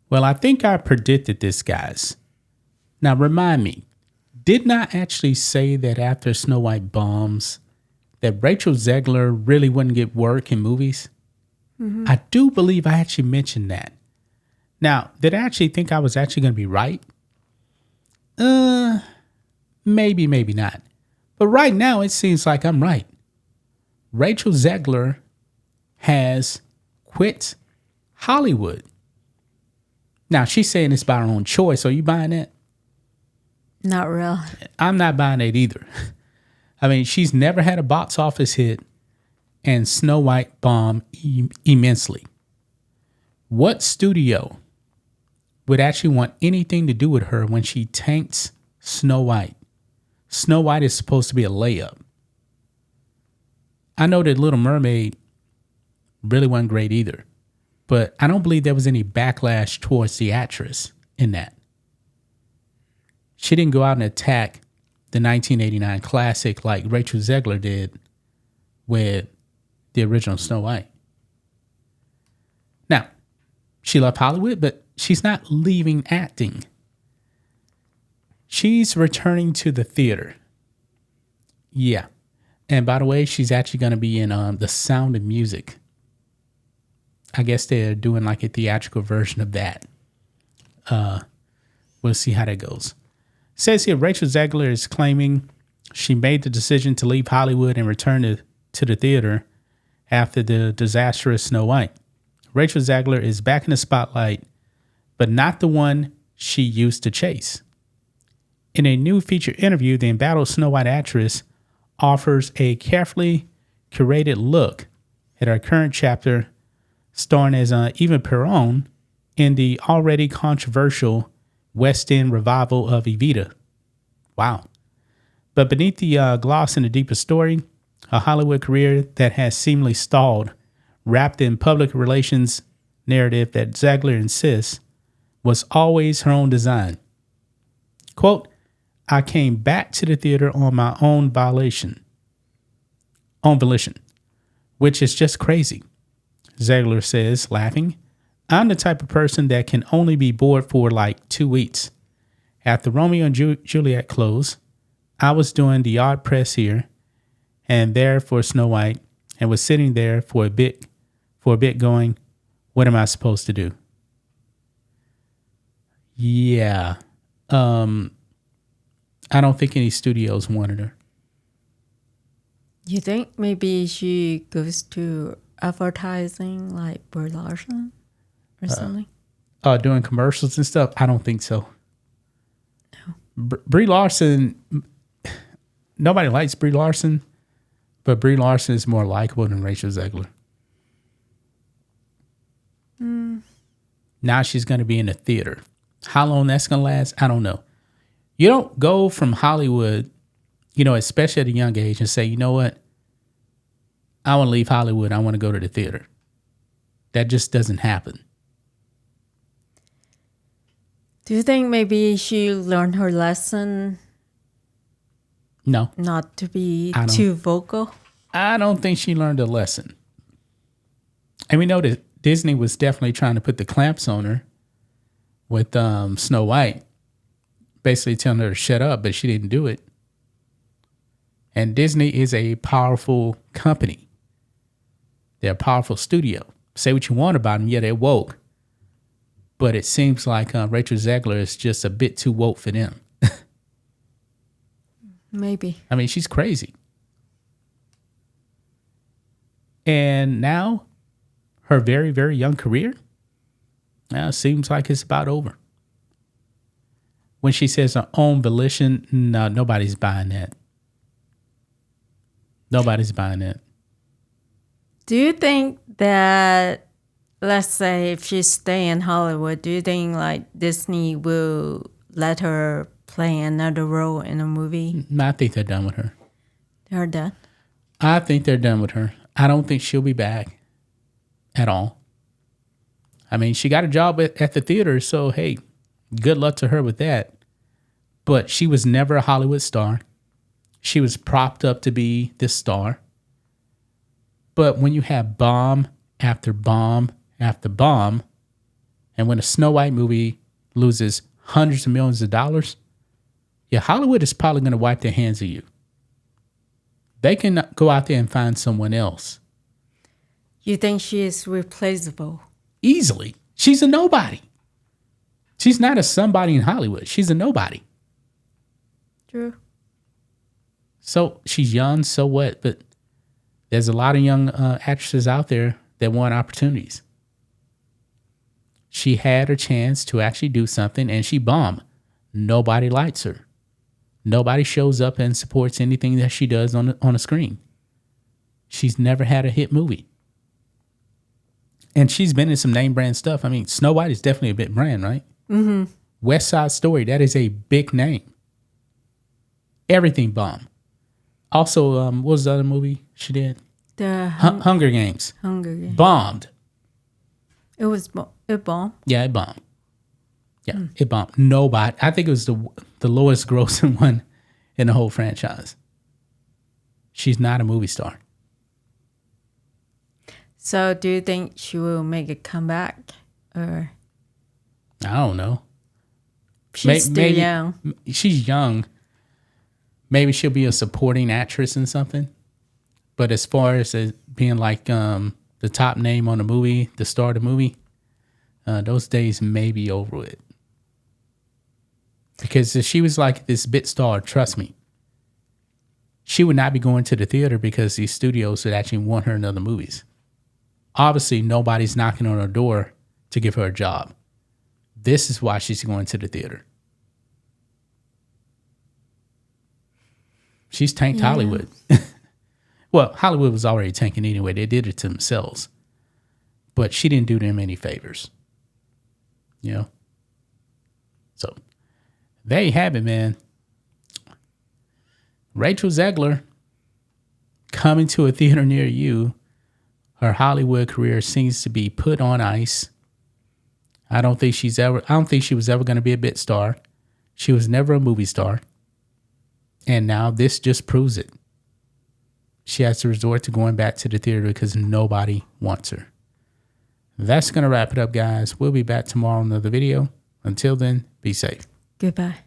Well, I think I predicted this, guys. Now, remind me, didn't I actually say that after Snow White bombs, that Rachel Zegler really wouldn't get work in movies? I do believe I actually mentioned that. Now, did I actually think I was actually going to be right? Maybe, maybe not. But right now, it seems like I'm right. Rachel Zegler has quit Hollywood. Now, she's saying it's by her own choice. Are you buying that? Not real. I'm not buying it either. I mean, she's never had a box office hit, and Snow White bombed immensely. What studio would actually want anything to do with her when she tanks Snow White? Snow White is supposed to be a layup. I know that Little Mermaid really wasn't great either, but I don't believe there was any backlash towards the actress in that. She didn't go out and attack the 1989 classic like Rachel Zegler did with the original Snow White. Now, she left Hollywood, but she's not leaving acting. She's returning to the theater. Yeah. And by the way, she's actually going to be in The Sound of Music. I guess they're doing like a theatrical version of that. We'll see how that goes. It says here, Rachel Zegler is claiming she made the decision to leave Hollywood and return to the theater after the disastrous Snow White. Rachel Zegler is back in the spotlight, but not the one she used to chase. In a new feature interview, the embattled Snow White actress offers a carefully curated look at her current chapter, starring as Eva Peron in the already controversial West End revival of Evita. Wow. But beneath the gloss and the deeper story, a Hollywood career that has seemingly stalled, wrapped in public relations narrative that Zegler insists was always her own design. Quote, I came back to the theater on my own volition, which is just crazy. Zegler says, laughing, I'm the type of person that can only be bored for like 2 weeks. After Romeo and Juliet closed, I was doing the odd press here and there for Snow White and was sitting there for a bit going, what am I supposed to do? Yeah. I don't think any studios wanted her. You think maybe she goes to advertising like Brie Larson or something? Doing commercials and stuff? I don't think so. No. Brie Larson, nobody likes Brie Larson, but Brie Larson is more likable than Rachel Zegler. Now she's going to be in the theater. How long that's going to last, I don't know. You don't go from Hollywood, especially at a young age, and say, you know what? I want to leave Hollywood. I want to go to the theater. That just doesn't happen. Do you think maybe she learned her lesson? No. Not to be too vocal? I don't think she learned a lesson. And we know that Disney was definitely trying to put the clamps on her with Snow White, basically telling her to shut up, but she didn't do it. And Disney is a powerful company. They're a powerful studio. Say what you want about them. Yeah, they're woke. But it seems like Rachel Zegler is just a bit too woke for them. Maybe. I mean, she's crazy. And now, her very, very young career, now seems like it's about over. When she says her own volition, no, nobody's buying that. Nobody's buying that. Do you think that, let's say, if she stay in Hollywood, do you think like Disney will let her play another role in a movie? I think they're done with her. They're done? I think they're done with her. I don't think she'll be back at all. I mean, she got a job at the theater, so hey, good luck to her with that. But she was never a Hollywood star. She was propped up to be this star. But when you have bomb after bomb after bomb, And when a Snow White movie loses hundreds of millions of dollars, yeah, Hollywood is probably going to wipe their hands of you. They can go out there and find someone else. You think she is replaceable? Easily. She's a nobody. She's not a somebody in Hollywood. She's a nobody. True. So she's young, so what? But there's a lot of young actresses out there that want opportunities. She had her chance to actually do something and she bombed. Nobody likes her. Nobody shows up and supports anything that she does on a screen. She's never had a hit movie. And she's been in some name brand stuff. I mean, Snow White is definitely a big brand, right? Mm-hmm. West Side Story, that is a big name. Everything bombed. Also, what was the other movie she did? The Hunger Games. Hunger Games. Bombed. It bombed. Yeah, it bombed. Yeah, it bombed. Nobody. I think it was the lowest grossing one in the whole franchise. She's not a movie star. So do you think she will make a comeback? Or I don't know. she's still young? She's young. Maybe she'll be a supporting actress in something. But as far as being like the top name on the movie, the star of the movie, those days may be over with. Because if she was like this bit star, trust me, she would not be going to the theater because these studios would actually want her in other movies. Obviously, nobody's knocking on her door to give her a job. This is why she's going to the theater. She's tanked Hollywood. Well, Hollywood was already tanking anyway. They did it to themselves. But she didn't do them any favors. You know? So, there you have it, man. Rachel Zegler coming to a theater near you. Her Hollywood career seems to be put on ice. I don't think she was ever going to be a bit star. She was never a movie star. And now this just proves it. She has to resort to going back to the theater because nobody wants her. That's going to wrap it up, guys. We'll be back tomorrow in another video. Until then, be safe. Goodbye.